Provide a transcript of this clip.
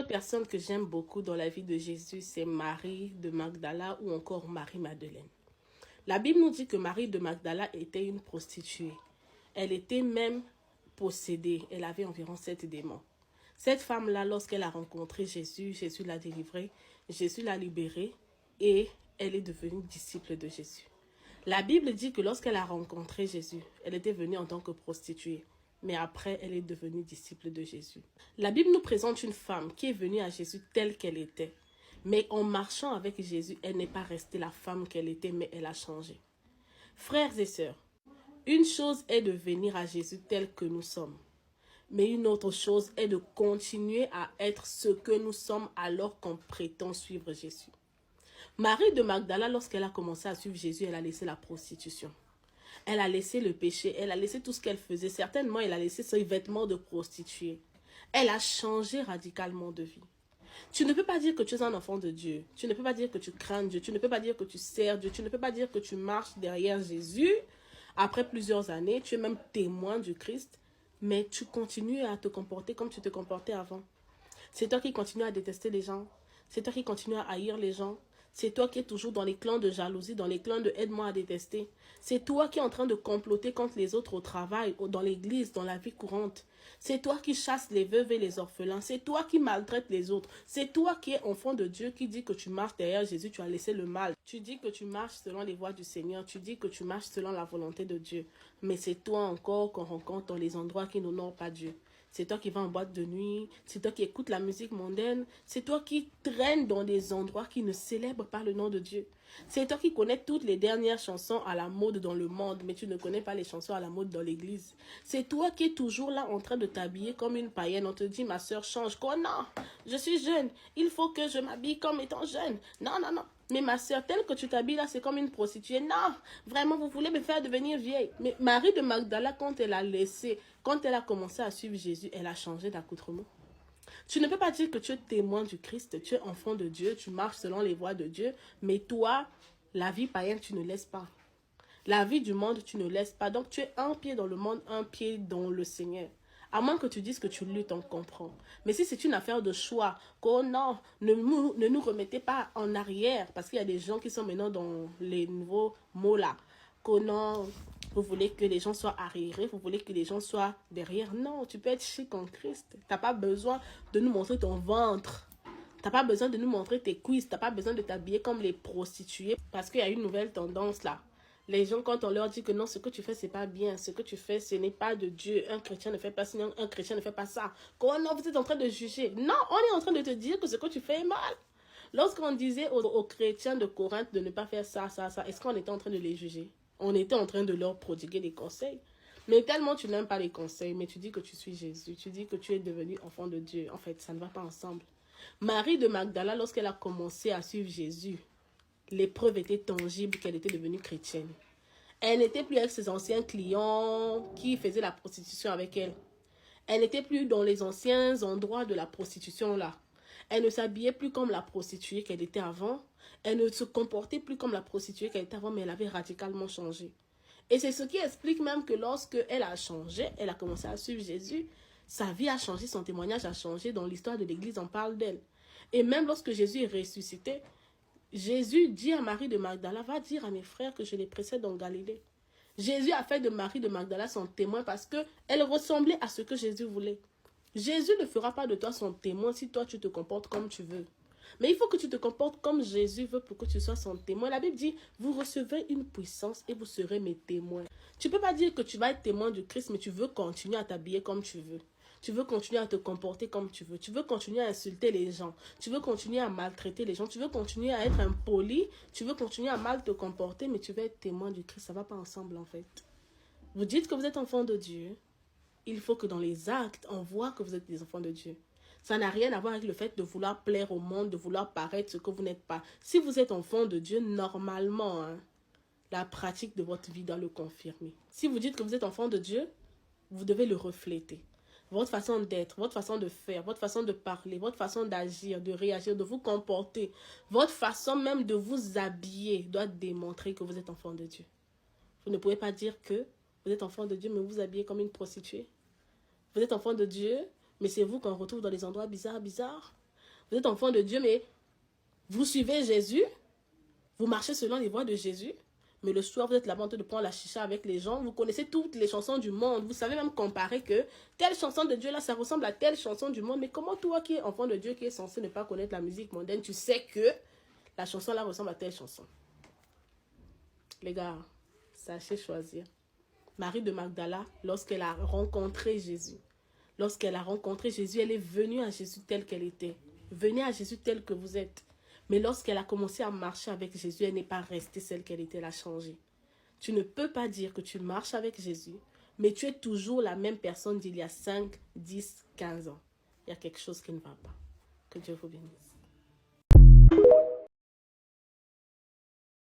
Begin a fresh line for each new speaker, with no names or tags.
autre personne que j'aime beaucoup dans la vie de Jésus, c'est Marie de Magdala ou encore Marie-Madeleine. La Bible nous dit que Marie de Magdala était une prostituée. Elle était même possédée. Elle avait environ 7 démons. Cette femme-là, lorsqu'elle a rencontré Jésus, Jésus l'a délivrée, Jésus l'a libérée et elle est devenue disciple de Jésus. La Bible dit que lorsqu'elle a rencontré Jésus, elle était venue en tant que prostituée. Mais après, elle est devenue disciple de Jésus. La Bible nous présente une femme qui est venue à Jésus telle qu'elle était. Mais en marchant avec Jésus, elle n'est pas restée la femme qu'elle était, mais elle a changé. Frères et sœurs, une chose est de venir à Jésus tel que nous sommes. Mais une autre chose est de continuer à être ce que nous sommes alors qu'on prétend suivre Jésus. Marie de Magdala, lorsqu'elle a commencé à suivre Jésus, elle a laissé la prostitution. Elle a laissé le péché, elle a laissé tout ce qu'elle faisait. Certainement, elle a laissé ses vêtements de prostituée. Elle a changé radicalement de vie. Tu ne peux pas dire que tu es un enfant de Dieu. Tu ne peux pas dire que tu crains Dieu. Tu ne peux pas dire que tu sers Dieu. Tu ne peux pas dire que tu marches derrière Jésus. Après plusieurs années, tu es même témoin du Christ. Mais tu continues à te comporter comme tu te comportais avant. C'est toi qui continues à détester les gens. C'est toi qui continues à haïr les gens. C'est toi qui es toujours dans les clans de jalousie, dans les clans de aide-moi à détester. C'est toi qui es en train de comploter contre les autres au travail, dans l'église, dans la vie courante. C'est toi qui chasses les veuves et les orphelins. C'est toi qui maltraites les autres. C'est toi qui es enfant de Dieu qui dit que tu marches derrière Jésus, tu as laissé le mal. Tu dis que tu marches selon les voies du Seigneur. Tu dis que tu marches selon la volonté de Dieu. Mais c'est toi encore qu'on rencontre dans les endroits qui n'honorent pas Dieu. C'est toi qui vas en boîte de nuit, c'est toi qui écoutes la musique mondaine, c'est toi qui traînes dans des endroits qui ne célèbrent pas le nom de Dieu. C'est toi qui connais toutes les dernières chansons à la mode dans le monde, mais tu ne connais pas les chansons à la mode dans l'église. C'est toi qui es toujours là en train de t'habiller comme une païenne. On te dit, ma soeur, change. Quoi? Non, je suis jeune, il faut que je m'habille comme étant jeune. Non, non, non. Mais ma soeur, telle que tu t'habilles là, c'est comme une prostituée. Non, vraiment, vous voulez me faire devenir vieille. Mais Marie de Magdala, quand elle a commencé à suivre Jésus, elle a changé d'accoutrement. Tu ne peux pas dire que tu es témoin du Christ, tu es enfant de Dieu, tu marches selon les voies de Dieu, mais toi, la vie païenne, tu ne laisses pas. La vie du monde, tu ne laisses pas. Donc, tu es un pied dans le monde, un pied dans le Seigneur. À moins que tu dises que tu luttes, on comprend. Mais si c'est une affaire de choix, que non, ne nous remettez pas en arrière, parce qu'il y a des gens qui sont maintenant dans les nouveaux mots là, que non, vous voulez que les gens soient arriérés, vous voulez que les gens soient derrière. Non, tu peux être chic en Christ. Tu n'as pas besoin de nous montrer ton ventre. Tu n'as pas besoin de nous montrer tes cuisses. Tu n'as pas besoin de t'habiller comme les prostituées. Parce qu'il y a une nouvelle tendance là. Les gens, quand on leur dit que non, ce que tu fais, c'est pas bien. Ce que tu fais, ce n'est pas de Dieu. Un chrétien ne fait pas ça, un chrétien ne fait pas ça. Quand non, vous êtes en train de juger. Non, on est en train de te dire que ce que tu fais est mal. Lorsqu'on disait aux chrétiens de Corinthe de ne pas faire ça, est-ce qu'on était en train de les juger? On était en train de leur prodiguer des conseils. Mais tellement tu n'aimes pas les conseils, mais tu dis que tu suis Jésus. Tu dis que tu es devenu enfant de Dieu. En fait, ça ne va pas ensemble. Marie de Magdala, lorsqu'elle a commencé à suivre Jésus, l'épreuve était tangible qu'elle était devenue chrétienne. Elle n'était plus avec ses anciens clients qui faisaient la prostitution avec elle. Elle n'était plus dans les anciens endroits de la prostitution là. Elle ne s'habillait plus comme la prostituée qu'elle était avant. Elle ne se comportait plus comme la prostituée qu'elle était avant, mais elle avait radicalement changé. Et c'est ce qui explique même que lorsque elle a changé, elle a commencé à suivre Jésus, sa vie a changé, son témoignage a changé. Dans l'histoire de l'Église, on parle d'elle. Et même lorsque Jésus est ressuscité, Jésus dit à Marie de Magdala, va dire à mes frères que je les précède en Galilée. Jésus a fait de Marie de Magdala son témoin parce qu'elle ressemblait à ce que Jésus voulait. Jésus ne fera pas de toi son témoin si toi tu te comportes comme tu veux. Mais il faut que tu te comportes comme Jésus veut pour que tu sois son témoin. La Bible dit, vous recevrez une puissance et vous serez mes témoins. Tu ne peux pas dire que tu vas être témoin du Christ, mais tu veux continuer à t'habiller comme tu veux. Tu veux continuer à te comporter comme tu veux. Tu veux continuer à insulter les gens. Tu veux continuer à maltraiter les gens. Tu veux continuer à être impoli. Tu veux continuer à mal te comporter, mais tu veux être témoin du Christ. Ça ne va pas ensemble en fait. Vous dites que vous êtes enfant de Dieu. Il faut que dans les actes, on voit que vous êtes des enfants de Dieu. Ça n'a rien à voir avec le fait de vouloir plaire au monde, de vouloir paraître ce que vous n'êtes pas. Si vous êtes enfant de Dieu, normalement, la pratique de votre vie doit le confirmer. Si vous dites que vous êtes enfant de Dieu, vous devez le refléter. Votre façon d'être, votre façon de faire, votre façon de parler, votre façon d'agir, de réagir, de vous comporter, votre façon même de vous habiller doit démontrer que vous êtes enfant de Dieu. Vous ne pouvez pas dire que vous êtes enfant de Dieu, mais vous vous habillez comme une prostituée. Vous êtes enfant de Dieu, mais c'est vous qu'on retrouve dans les endroits bizarres. Vous êtes enfant de Dieu, mais vous suivez Jésus. Vous marchez selon les voies de Jésus. Mais le soir, vous êtes là-bas en train de prendre la chicha avec les gens. Vous connaissez toutes les chansons du monde. Vous savez même comparer que telle chanson de Dieu, là, ça ressemble à telle chanson du monde. Mais comment toi qui es enfant de Dieu, qui est censé ne pas connaître la musique mondaine, tu sais que la chanson là ressemble à telle chanson? Les gars, sachez choisir. Marie de Magdala, lorsqu'elle a rencontré Jésus, elle est venue à Jésus telle qu'elle était. Venez à Jésus tel que vous êtes. Mais lorsqu'elle a commencé à marcher avec Jésus, elle n'est pas restée celle qu'elle était, elle a changé. Tu ne peux pas dire que tu marches avec Jésus, mais tu es toujours la même personne d'il y a 5, 10, 15 ans. Il y a quelque chose qui ne va pas. Que Dieu vous bénisse.